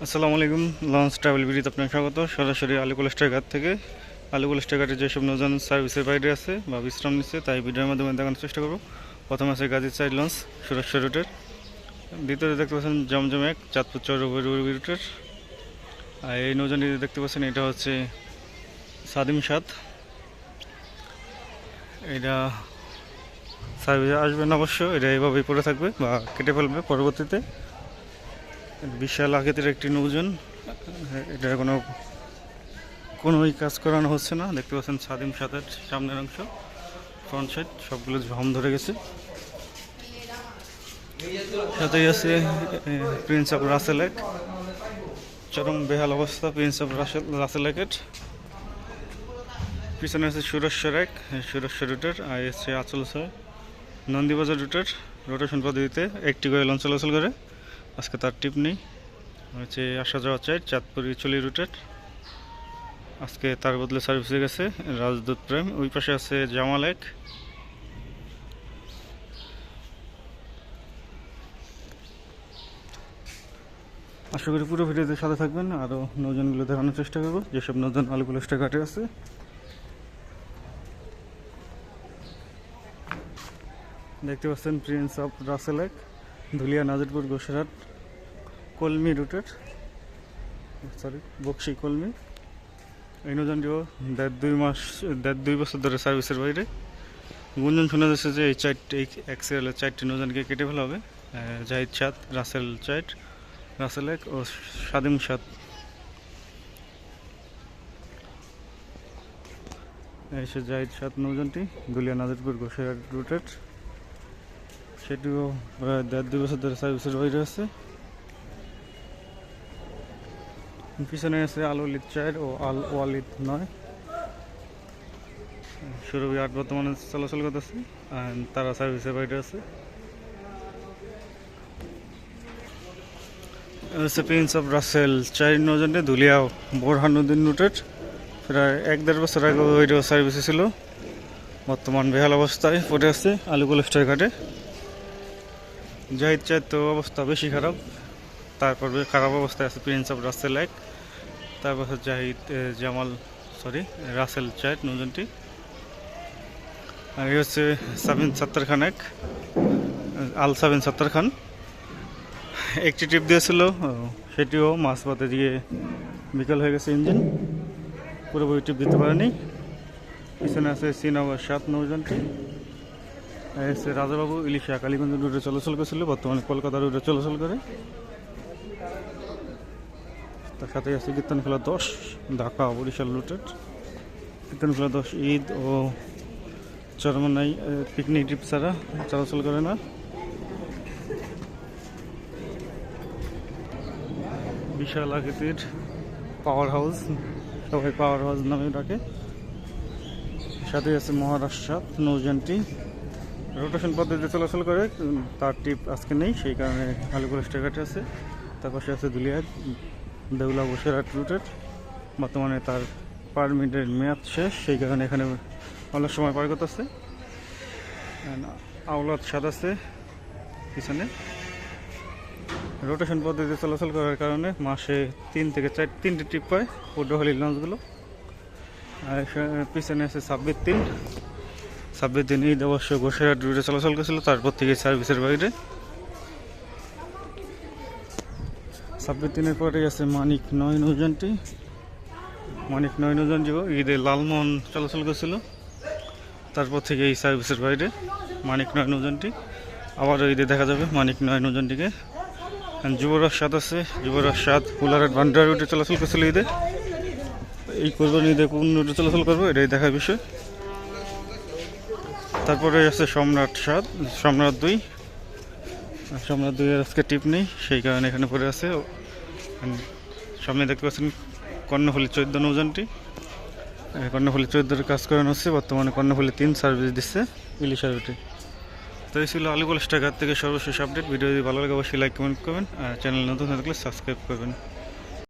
আসসালামু আলাইকুম। Launch travel ভিডিওতে আপনাকে স্বাগত। সরাসরি আলিকুল ঘাট থেকে। আলিকুল ঘাটে যেসব নৌযান সার্ভিসের বাইরে আছে বা বিশ্রাম নিচ্ছে তাই ভিডিওর মাধ্যমে দেখানোর চেষ্টা করব। প্রথম আছে গাজীর চাইড লঞ্চ সুরেশ্বর রুটের। দ্বিতীয়তে দেখতে পাচ্ছেন জমজম এক চাঁদপুর চৌরবি রুটের। আর এই নৌযানটি দেখতে পাচ্ছেন এটা হচ্ছে সাদিম সাত। এটা সার্ভিসে আসবে না অবশ্য, এটা এইভাবেই পড়ে থাকবে বা কেটে ফেলবে পরবর্তীতে। বিশাল আকৃতির একটি নৌযান, এটা কোনোই কাজ করানো হচ্ছে না। দেখতে পাচ্ছেন সাদিম সাতের সামনের অংশ, ফ্রন্ট সাইড সবগুলো ঝম ধরে গেছে। সাথেই আছে প্রিন্স অফ রাসেল এক, চরম বেহাল অবস্থা প্রিন্স অফ রাসেল একের। পিছনে আছে সুরেশ্বর এক, সুরেশ্বর রুটের। আর এসছে আচল ছয় নন্দীবাজার রুটের। রোটেশন পদ্ধতিতে একটি করে লঞ্চ চলাচল করে, আজকে তার টিপ নেই। হচ্ছে আসা যাওয়া চাই চাঁদপুরি চলি রুটের, আজকে তার বদলে সার্ভিসে গেছে রাজদূত প্রেম। ওই পাশে আছে জামাল এক। আশা করি পুরো ভিডিওতে সাথে থাকবেন, আরও নৌযানগুলো দেখানোর চেষ্টা করবো যেসব নৌযান আলিকুল ঘাটে আছে। দেখতে পাচ্ছেন প্রিন্স অফ রাসেল এক, ধুলিয়া নাজিরপুর গোসরাট কলমি রুটের, বক্সি কলমি। এই নৌযানটিও দেড় দুই বছর ধরে সার্ভিসের বাইরে। গুঞ্জন শোনা যাচ্ছে যে এই এক্সেলের 4টি নৌযানকে কেটে ফেলা হবে। জাহিদ সাত, রাসেল এক ও সাদিম সাত। এসে জাহিদ সাত নৌযানটি দুলিয়া নাজিরপুর গোসরাট রুটের, সেটিও প্রায় দেড়-দুই বছর ধরে সার্ভিসের বাইরে আছে। পিছনে আছে আল ওয়ালিদ 4 ও আল ওয়ালিদ 9। সুরভি 8 বর্তমানে চলাচল করতেছে, তারা সার্ভিসের বাইরে আছে। প্রিন্স অফ রাসেল 4 নৌযানটি ধুলিয়া বোরহানুদ্দিন রুটের। প্রায় 1-1.5 বছর আগে ওইটাও সার্ভিসে ছিল, বর্তমান বেহাল অবস্থায় পড়ে আছে আলিকুল ঘাটে। জাহিদ 4 তো অবস্থা বেশি খারাপ, তারপর খারাপ অবস্থায় আছে প্রিন্স অফ রাসেল 1, তারপর রাসেল 4 নৌযানটি। আর এই হচ্ছে সাবিন সত্তর খান এক, আল সাবিন সত্তর খান। একটি ট্রিপ দিয়েছিল, সেটিও মাঝপথে দিয়ে বিকল হয়ে গেছে ইঞ্জিন, পুরোপুরি ট্রিপ দিতে পারেনি। পিছনে আছে শ্রীনগর 7 নৌযানটি। এসে রাজাবাবু ইলিশা কালীগঞ্জ রুটে চলাচল করেছিল, বর্তমানে কলকাতা রুটে চলাচল করে। তার সাথে আছে কীর্তনখোলা 10 ঢাকা বরিশাল রুটের। কীর্তনখোলা 10 ঈদ ও চরমনাই পিকনিক ট্রিপ ছাড়া চলাচল করে না। বিশাল আকৃতির পাওয়ার হাউস, সবাই পাওয়ার হাউস নামে ডাকে। সাথে আছে মহারাষ্ট্র 7 নৌযানটি, রোটেশন পদ্ধতিতে চলাচল করে, তার টিপ আজকে নেই, সেই কারণে আলিকুল ঘাটে আছে। তার পাশে আছে দুলিয়া দেউলা বসিরহাট রুটের, বর্তমানে তার পারমিটের মেয়াদ শেষ, সেই কারণে এখানে অনেক সময় পার করতেছে। আওলাদ 7 আছে পিছনে। রোটেশন পদ্ধতিতে চলাচল করার কারণে মাসে 3 থেকে 4 ট্রিপ পায় পূর্বহলির লঞ্চগুলো। আর পিছনে আছে 26 দিন ঈদ অবশ্য গোসরাট রুটে চলাচল করেছিল, তারপর থেকে সার্ভিসের বাইরে। 26 দিনের পরে আছে মানিক 9 নৌযানটি। মানিক 9 নৌযানটিও ঈদে লালমোহন চলাচল করেছিল, তারপর থেকে এই সার্ভিসের বাইরে মানিক 9 নৌযানটি। আবারও ঈদে দেখা যাবে মানিক 9 নৌযানটিকে। যুবরাজ 7 আছে, যুবরাজ 7 কুলারের ভান্ডার রুটে চলাচল করেছিল ঈদে। এই কোরবানি ঈদে কোন রুটে চলাচল করবো এটাই দেখার বিষয়। তারপরে আছে সম্রাট 7, সম্রাট 2 এর আজকে টিপ নেই, সেই কারণে এখানে পড়ে আছে। সামনে দেখতে পাচ্ছেন কর্ণফুলী 14 নৌযানটি। কর্ণফুলী 14 কাজ করানো হচ্ছে, বর্তমানে কর্ণফুলী 3 সার্ভিস দিচ্ছে ইলিশা রুটে। তো এই ছিল আলিকুল ঘাট থেকে সর্বশেষ আপডেট। ভিডিও যদি ভালো লাগে অবশ্যই লাইক কমেন্ট করবেন, আর চ্যানেল নতুন থাকলে সাবস্ক্রাইব করবেন।